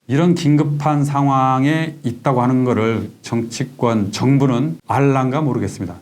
이런 긴급한 상황에 있다고 하는 것을 정치권, 정부는 알란가 모르겠습니다.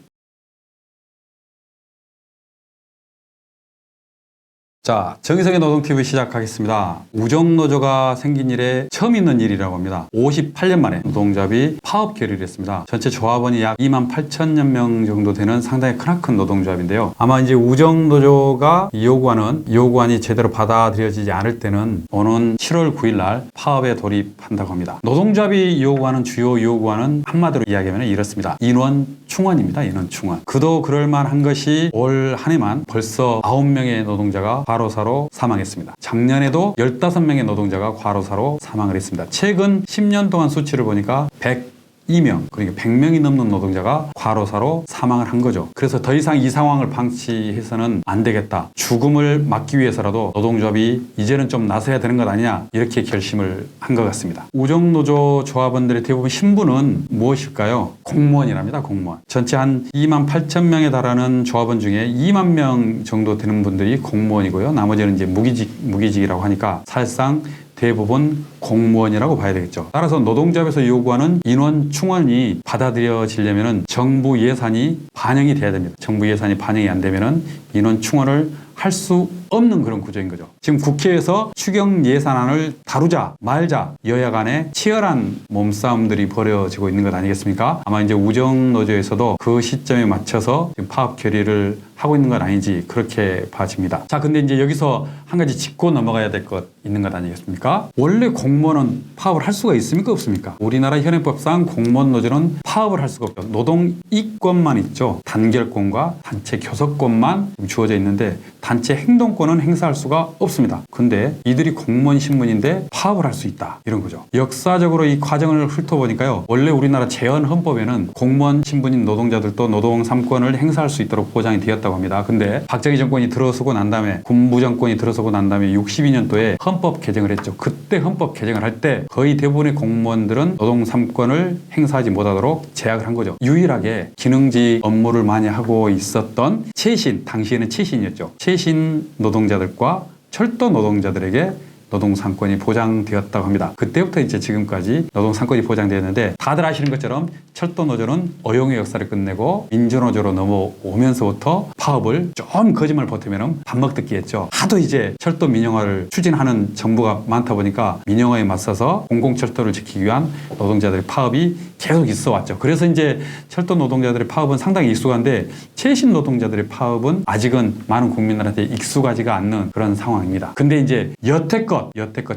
자, 정의성의 노동TV 시작하겠습니다. 우정노조가 생긴 이래 처음 있는 일이라고 합니다. 58년 만에 노동조합이 파업 결의를 했습니다. 전체 조합원이 약 28,000여 명 정도 되는 상당히 크나큰 노동조합인데요. 아마 이제 우정노조가 요구안이 제대로 받아들여지지 않을 때는 오는 7월 9일 날 파업에 돌입한다고 합니다. 노동조합이 요구하는 주요 요구안은 한마디로 이야기하면 이렇습니다. 인원 충원입니다. 인원 충원. 그도 그럴 만한 것이 올 한 해만 벌써 9명의 노동자가 과로사로 사망했습니다. 작년에도 15명의 노동자가 과로사로 사망을 했습니다. 최근 10년 동안 수치를 보니까 102명, 그러니까 100명이 넘는 노동자가 과로사로 사망을 한 거죠. 그래서 더 이상 이 상황을 방치해서는 안 되겠다. 죽음을 막기 위해서라도 노동조합이 이제는 좀 나서야 되는 것 아니냐, 이렇게 결심을 한 것 같습니다. 우정노조 조합원들의 대부분 신분은 무엇일까요? 공무원이랍니다. 공무원. 전체 한 28,000명에 달하는 조합원 중에 2만 명 정도 되는 분들이 공무원이고요. 나머지는 이제 무기직이라고 하니까 사실상 대부분 공무원이라고 봐야 되겠죠. 따라서 노동조합에서 요구하는 인원 충원이 받아들여지려면 정부 예산이 반영이 돼야 됩니다. 정부 예산이 반영이 안 되면 인원 충원을 할 수 없는 그런 구조인 거죠. 지금 국회에서 추경 예산안을 다루자 말자 여야 간에 치열한 몸싸움들이 벌어지고 있는 것 아니겠습니까? 아마 이제 우정노조에서도 그 시점에 맞춰서 지금 파업 결의를 하고 있는 건 아닌지 그렇게 봐집니다. 자, 근데 이제 여기서 한 가지 짚고 넘어가야 될 것 있는 것 아니겠습니까? 원래 공무원은 파업을 할 수가 있습니까? 없습니까? 우리나라 현행법상 공무원 노조는 파업을 할 수가 없죠. 노동 이권만 있죠. 단결권과 단체 교섭권만 주어져 있는데 단체 행동권은 행사할 수가 없습니다. 근데 이들이 공무원 신분인데 파업을 할 수 있다, 이런 거죠. 역사적으로 이 과정을 훑어보니까요, 원래 우리나라 재헌 헌법에는 공무원 신분인 노동자들도 노동 3권을 행사할 수 있도록 보장이 되었다고 합니다. 근데 박정희 정권이 들어서고 난 다음에, 군부 정권이 들어서고 난 다음에 62년도에 헌법 개정을 했죠. 그때 헌법 개정을 할 때 거의 대부분의 공무원들은 노동 3권을 행사하지 못하도록 제약을 한 거죠. 유일하게 기능직 업무를 많이 하고 있었던 최신, 당시에는 최신이었죠. 최신 노동자들과 철도 노동자들에게 노동 3권이 보장되었다고 합니다. 그때부터 이제 지금까지 노동 3권이 보장되었는데, 다들 아시는 것처럼 철도 노조는 어용의 역사를 끝내고 민주노조로 넘어오면서부터 파업을 좀 거짓말 보태면 밥 먹듯기 했죠. 하도 이제 철도 민영화를 추진하는 정부가 많다 보니까 민영화에 맞서서 공공철도를 지키기 위한 노동자들의 파업이 계속 있어 왔죠. 그래서 이제 철도 노동자들의 파업은 상당히 익숙한데, 최신 노동자들의 파업은 아직은 많은 국민들한테 익숙하지가 않는 그런 상황입니다. 근데 이제 여태껏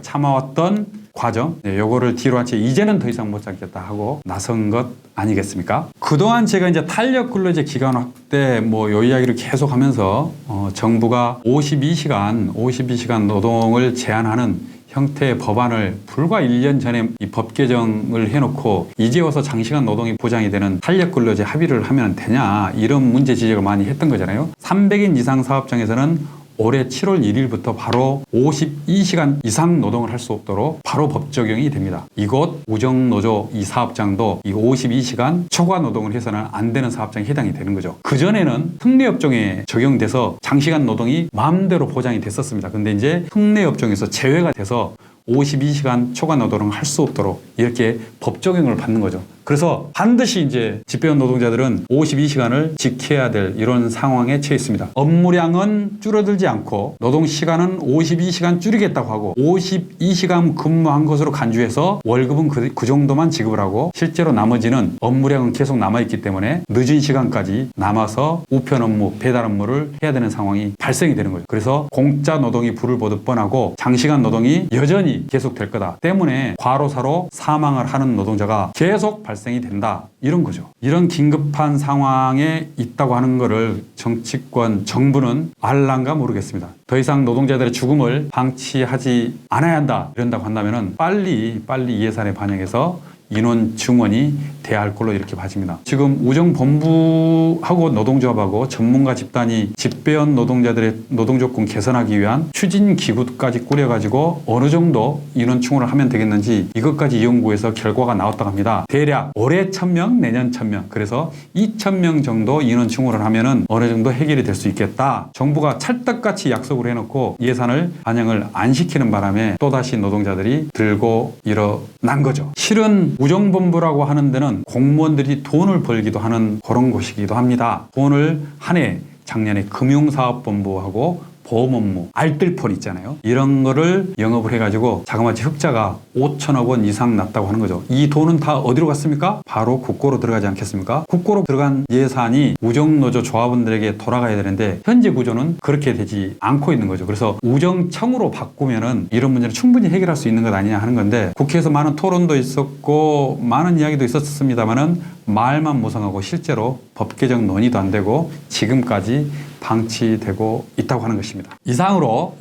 참아왔던 과정, 요거를 뒤로 한 채 이제는 더 이상 못 참겠다 하고 나선 것 아니겠습니까? 그동안 제가 이제 탄력 근로제 기간 확대 요 이야기를 계속 하면서 정부가 52시간 노동을 제한하는 형태의 법안을 불과 1년 전에 이 법 개정을 해놓고 이제 와서 장시간 노동이 보장이 되는 탄력근로제 합의를 하면 되냐, 이런 문제 지적을 많이 했던 거잖아요. 300인 이상 사업장에서는 올해 7월 1일부터 바로 52시간 이상 노동을 할 수 없도록 바로 법 적용이 됩니다. 이곳 우정노조 이 사업장도 이 52시간 초과 노동을 해서는 안 되는 사업장에 해당이 되는 거죠. 그전에는 특례업종에 적용돼서 장시간 노동이 마음대로 보장이 됐었습니다. 근데 이제 특례업종에서 제외가 돼서 52시간 초과 노동을 할 수 없도록 이렇게 법 적용을 받는 거죠. 그래서 반드시 이제 집배원 노동자들은 52시간을 지켜야 될 이런 상황에 처해 있습니다. 업무량은 줄어들지 않고 노동 시간은 52시간 줄이겠다고 하고 52시간 근무한 것으로 간주해서 월급은 그 정도만 지급을 하고, 실제로 나머지는 업무량은 계속 남아있기 때문에 늦은 시간까지 남아서 우편 업무, 배달 업무를 해야 되는 상황이 발생이 되는 거죠. 그래서 공짜 노동이 불을 보듯 뻔하고 장시간 노동이 여전히 계속될 거다 때문에 과로사로 사망을 하는 노동자가 계속 발생이 된다, 이런 거죠. 이런 긴급한 상황에 있다고 하는 것을 정치권, 정부는 알란가 모르겠습니다. 더 이상 노동자들의 죽음을 방치하지 않아야 한다, 이런다고 한다면 빨리 이 예산에 반영해서 인원 증원이 돼야 할 걸로 이렇게 봐집니다. 지금 우정본부하고 노동조합하고 전문가 집단이 집배원 노동자들의 노동조건 개선하기 위한 추진기구까지 꾸려가지고 어느 정도 인원 충원을 하면 되겠는지 이것까지 연구해서 결과가 나왔다고 합니다. 대략 올해 1,000명, 내년 1,000명, 그래서 2,000명 정도 인원 충원을 하면은 어느 정도 해결이 될 수 있겠다. 정부가 찰떡같이 약속을 해놓고 예산을 반영을 안 시키는 바람에 또다시 노동자들이 들고 일어난 거죠. 실은 우정본부라고 하는 데는 공무원들이 돈을 벌기도 하는 그런 곳이기도 합니다. 돈을 한 해 작년에 금융사업본부하고 보험 업무, 알뜰폰 있잖아요. 이런 거를 영업을 해가지고 자그마치 흑자가 5천억 원 이상 났다고 하는 거죠. 이 돈은 다 어디로 갔습니까? 바로 국고로 들어가지 않겠습니까? 국고로 들어간 예산이 우정노조 조합원들에게 돌아가야 되는데 현재 구조는 그렇게 되지 않고 있는 거죠. 그래서 우정청으로 바꾸면은 이런 문제는 충분히 해결할 수 있는 것 아니냐 하는 건데 국회에서 많은 토론도 있었고 많은 이야기도 있었습니다만은 말만 무성하고 실제로 법 개정 논의도 안 되고 지금까지 방치되고 있다고 하는 것입니다. 이상으로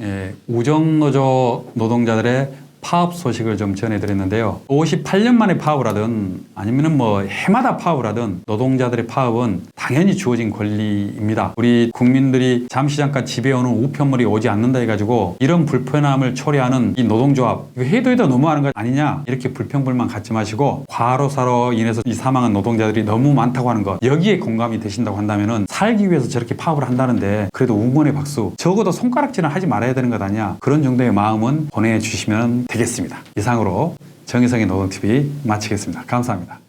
우정노조 노동자들의 파업 소식을 좀 전해드렸는데요. 58년 만에 파업을 하든 아니면은 뭐 해마다 파업을 하든 노동자들의 파업은 당연히 주어진 권리입니다. 우리 국민들이 잠시 잠깐 집에 오는 우편물이 오지 않는다 해가지고 이런 불편함을 초래하는 이 노동조합 이거 해도 너무하는 거 아니냐 이렇게 불평불만 갖지 마시고 과로사로 인해서 이 사망한 노동자들이 너무 많다고 하는 것 여기에 공감이 되신다고 한다면은 살기 위해서 저렇게 파업을 한다는데 그래도 응원의 박수 적어도 손가락질은 하지 말아야 되는 것 아니냐 그런 정도의 마음은 보내주시면 되겠습니다. 이상으로 정의성의 노동TV 마치겠습니다. 감사합니다.